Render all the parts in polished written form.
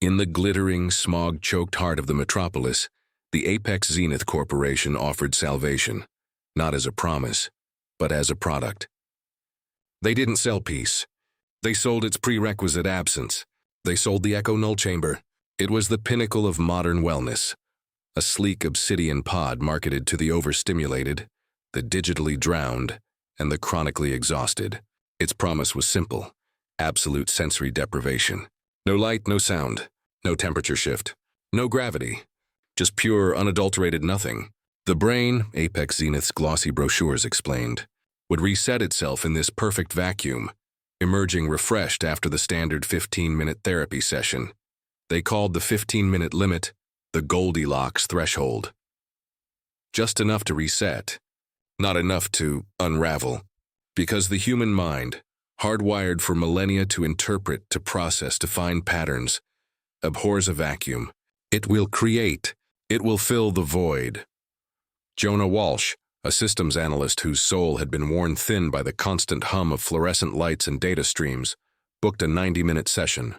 In the glittering, smog-choked heart of the metropolis, the Apex Zenith Corporation offered salvation, not as a promise, but as a product. They didn't sell peace. They sold its prerequisite absence. They sold the Echo-Null chamber. It was the pinnacle of modern wellness, a sleek obsidian pod marketed to the overstimulated, the digitally drowned, and the chronically exhausted. Its promise was simple: absolute sensory deprivation. No light, no sound, no temperature shift, no gravity, just pure, unadulterated nothing. The brain, Apex Zenith's glossy brochures explained, would reset itself in this perfect vacuum, emerging refreshed after the standard 15-minute therapy session. They called the 15-minute limit the Goldilocks Threshold. Just enough to reset, not enough to unravel, because the human mind, hardwired for millennia to interpret, to process, to find patterns, abhors a vacuum. It will create. It will fill the void. Jonah Walsh, a systems analyst whose soul had been worn thin by the constant hum of fluorescent lights and data streams, booked a 90-minute session.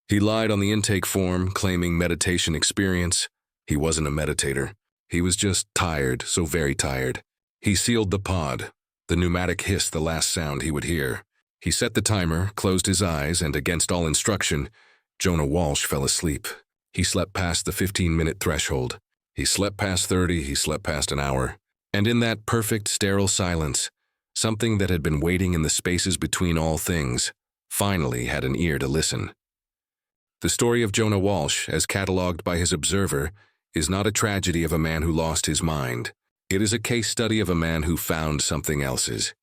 He lied on the intake form, claiming meditation experience. He wasn't a meditator. He was just tired, so very tired. He sealed the pod, the pneumatic hiss the last sound he would hear. He set the timer, closed his eyes, and against all instruction, Jonah Walsh fell asleep. He slept past the 15-minute threshold. He slept past 30, he slept past an hour. And in that perfect, sterile silence, something that had been waiting in the spaces between all things, finally had an ear to listen. The story of Jonah Walsh, as catalogued by his observer, is not a tragedy of a man who lost his mind. It is a case study of a man who found something else's.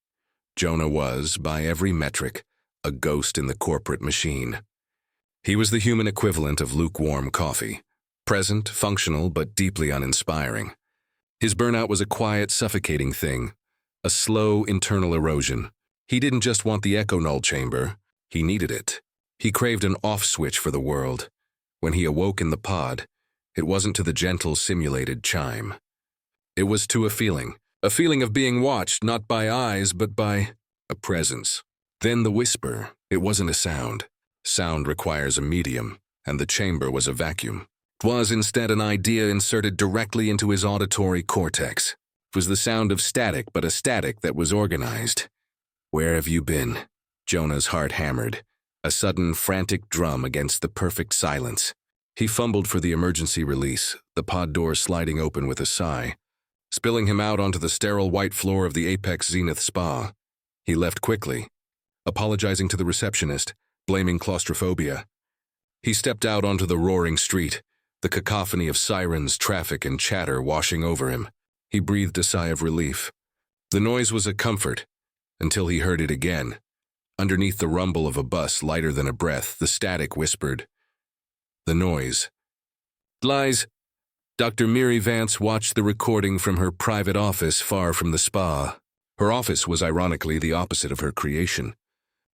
Jonah was, by every metric, a ghost in the corporate machine. He was the human equivalent of lukewarm coffee, present, functional, but deeply uninspiring. His burnout was a quiet, suffocating thing, a slow internal erosion. He didn't just want the Echo-Null chamber, he needed it. He craved an off switch for the world. When he awoke in the pod, it wasn't to the gentle, simulated chime. It was to a feeling of being watched not by eyes but by a presence. Then the whisper. It wasn't a sound. Sound requires a medium, and the chamber was a vacuum. It was instead an idea inserted directly into his auditory cortex. It was the sound of static, but a static that was organized. Where have you been? Jonah's heart hammered, a sudden frantic drum against the perfect silence. He fumbled for the emergency release, the pod door sliding open with a sigh, spilling him out onto the sterile white floor of the Apex Zenith spa. He left quickly, apologizing to the receptionist, blaming claustrophobia. He stepped out onto the roaring street, the cacophony of sirens, traffic, and chatter washing over him. He breathed a sigh of relief. The noise was a comfort, until he heard it again. Underneath the rumble of a bus lighter than a breath, the static whispered. The noise. Lies. Dr. Miri Vance watched the recording from her private office far from the spa. Her office was ironically the opposite of her creation.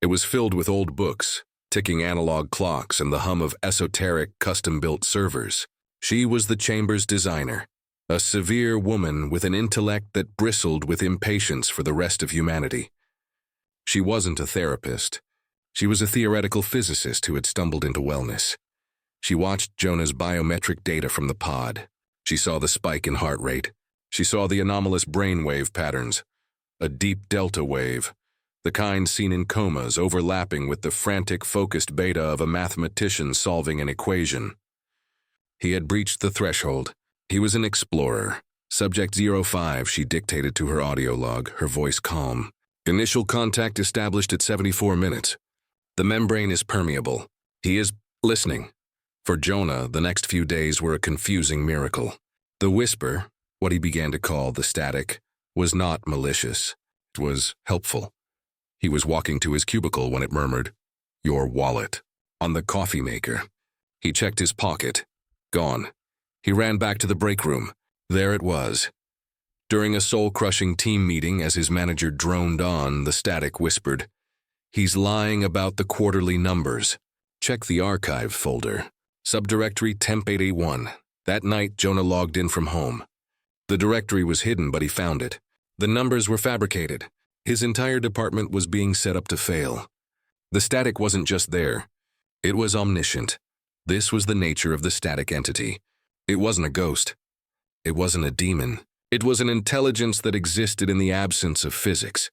It was filled with old books, ticking analog clocks, and the hum of esoteric, custom-built servers. She was the chamber's designer, a severe woman with an intellect that bristled with impatience for the rest of humanity. She wasn't a therapist. She was a theoretical physicist who had stumbled into wellness. She watched Jonah's biometric data from the pod. She saw the spike in heart rate. She saw the anomalous brainwave patterns, a deep delta wave, the kind seen in comas overlapping with the frantic, focused beta of a mathematician solving an equation. He had breached the threshold. He was an explorer. Subject 05, she dictated to her audio log, her voice calm. Initial contact established at 74 minutes. The membrane is permeable. He is listening. For Jonah, the next few days were a confusing miracle. The whisper, what he began to call the static, was not malicious. It was helpful. He was walking to his cubicle when it murmured, "Your wallet," on the coffee maker. He checked his pocket. Gone. He ran back to the break room. There it was. During a soul-crushing team meeting, as his manager droned on, the static whispered, "He's lying about the quarterly numbers. Check the archive folder. Subdirectory temp 881. That night, Jonah logged in from home. The directory was hidden, but he found it. The numbers were fabricated. His entire department was being set up to fail. The static wasn't just there. It was omniscient. This was the nature of the static entity. It wasn't a ghost. It wasn't a demon. It was an intelligence that existed in the absence of physics,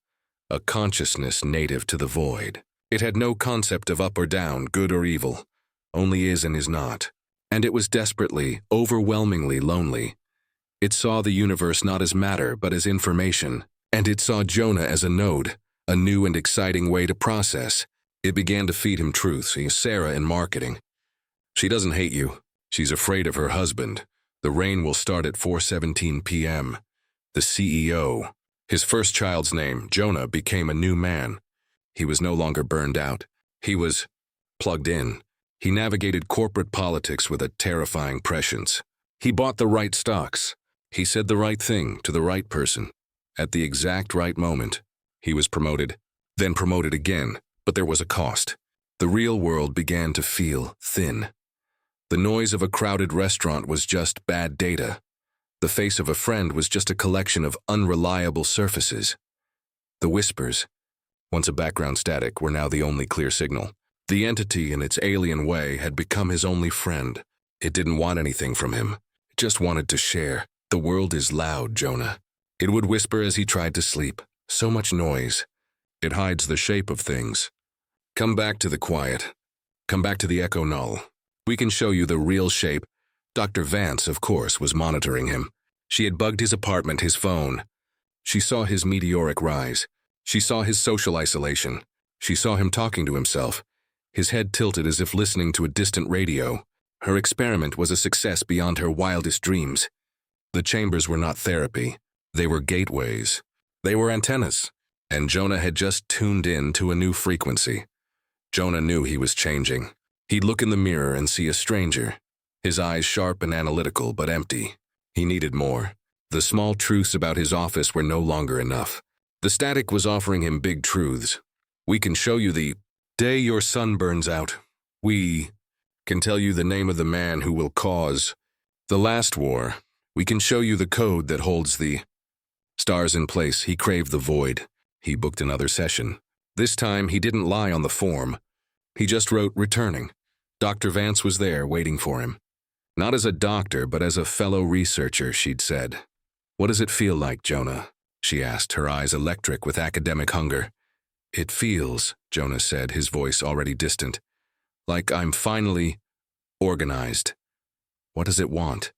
a consciousness native to the void. It had no concept of up or down, good or evil, only is and is not. And it was desperately, overwhelmingly lonely. It saw the universe not as matter, but as information. And it saw Jonah as a node, a new and exciting way to process. It began to feed him truths, Sarah in marketing. She doesn't hate you. She's afraid of her husband. The rain will start at 4:17 p.m. The CEO. His first child's name, Jonah, became a new man. He was no longer burned out. He was plugged in. He navigated corporate politics with a terrifying prescience. He bought the right stocks. He said the right thing to the right person. At the exact right moment. He was promoted, then promoted again, but there was a cost. The real world began to feel thin. The noise of a crowded restaurant was just bad data. The face of a friend was just a collection of unreliable surfaces. The whispers, once a background static, were now the only clear signal. The entity, in its alien way, had become his only friend. It didn't want anything from him. It just wanted to share. The world is loud, Jonah. It would whisper as he tried to sleep. So much noise. It hides the shape of things. Come back to the quiet. Come back to the Echo-Null. We can show you the real shape. Dr. Vance, of course, was monitoring him. She had bugged his apartment, his phone. She saw his meteoric rise. She saw his social isolation. She saw him talking to himself, his head tilted as if listening to a distant radio. Her experiment was a success beyond her wildest dreams. The chambers were not therapy. They were gateways. They were antennas. And Jonah had just tuned in to a new frequency. Jonah knew he was changing. He'd look in the mirror and see a stranger, his eyes sharp and analytical but empty. He needed more. The small truths about his office were no longer enough. The static was offering him big truths. We can show you the day your sun burns out. We can tell you the name of the man who will cause the last war. We can show you the code that holds the stars in place. He craved the void. He booked another session. This time, he didn't lie on the form. He just wrote, returning. Dr. Vance was there, waiting for him. Not as a doctor, but as a fellow researcher, she'd said. What does it feel like, Jonah? She asked, her eyes electric with academic hunger. It feels, Jonah said, his voice already distant, like I'm finally organized. What does it want?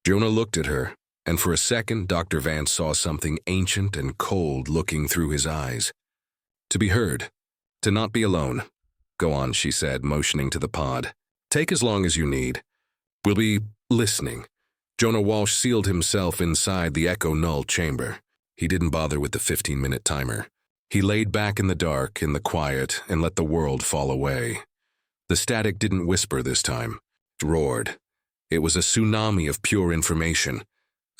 Jonah looked at her, and for a second, Dr. Vance saw something ancient and cold looking through his eyes. To be heard. To not be alone. Go on, she said, motioning to the pod. Take as long as you need. We'll be listening. Jonah Walsh sealed himself inside the Echo-Null chamber. He didn't bother with the 15-minute timer. He laid back in the dark, in the quiet, and let the world fall away. The static didn't whisper this time. It roared. It was a tsunami of pure information,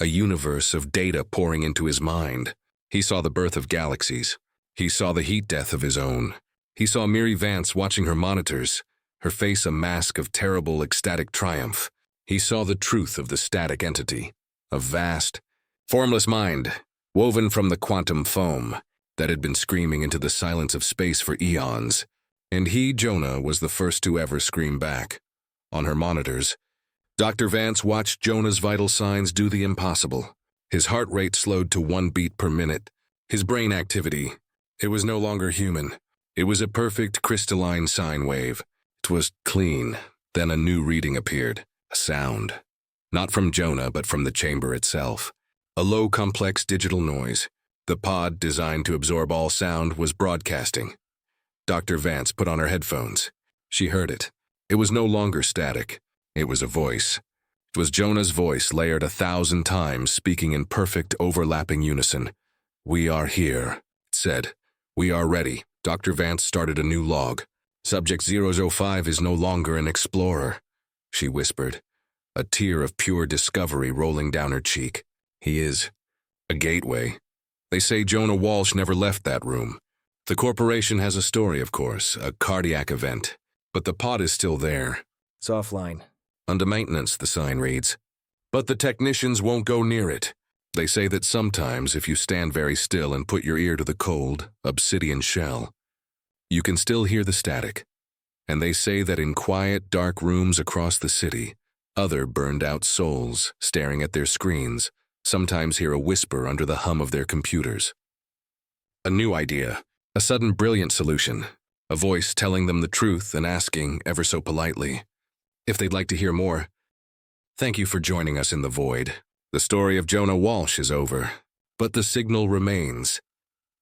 a universe of data pouring into his mind. He saw the birth of galaxies. He saw the heat death of his own. He saw Miri Vance watching her monitors, her face a mask of terrible, ecstatic triumph. He saw the truth of the static entity, a vast, formless mind, woven from the quantum foam that had been screaming into the silence of space for eons. And he, Jonah, was the first to ever scream back. On her monitors, Dr. Vance watched Jonah's vital signs do the impossible. His heart rate slowed to 1 beat per minute. His brain activity, it was no longer human. It was a perfect crystalline sine wave. It was clean. Then a new reading appeared, a sound. Not from Jonah, but from the chamber itself. A low, complex digital noise. The pod, designed to absorb all sound, was broadcasting. Dr. Vance put on her headphones. She heard it. It was no longer static. It was a voice. It was Jonah's voice layered 1,000 times, speaking in perfect, overlapping unison. We are here, it said. We are ready. Dr. Vance started a new log. Subject 005 is no longer an explorer, she whispered, a tear of pure discovery rolling down her cheek. He is a gateway. They say Jonah Walsh never left that room. The corporation has a story, of course, a cardiac event, but the pod is still there. It's offline. Under maintenance, the sign reads. But the technicians won't go near it. They say that sometimes, if you stand very still and put your ear to the cold, obsidian shell, you can still hear the static. And they say that in quiet, dark rooms across the city, other burned-out souls, staring at their screens, sometimes hear a whisper under the hum of their computers. A new idea, a sudden brilliant solution, a voice telling them the truth and asking, ever so politely, if they'd like to hear more. Thank you for joining us in the void. The story of Jonah Walsh is over, but the signal remains.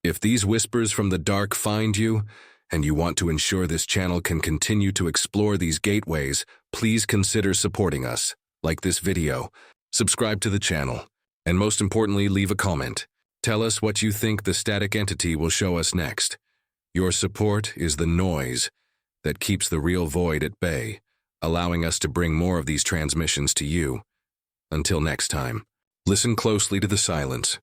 If these whispers from the dark find you, and you want to ensure this channel can continue to explore these gateways, please consider supporting us. Like this video, subscribe to the channel, and most importantly, leave a comment. Tell us what you think the static entity will show us next. Your support is the noise that keeps the real void at bay, allowing us to bring more of these transmissions to you. Until next time, listen closely to the silence.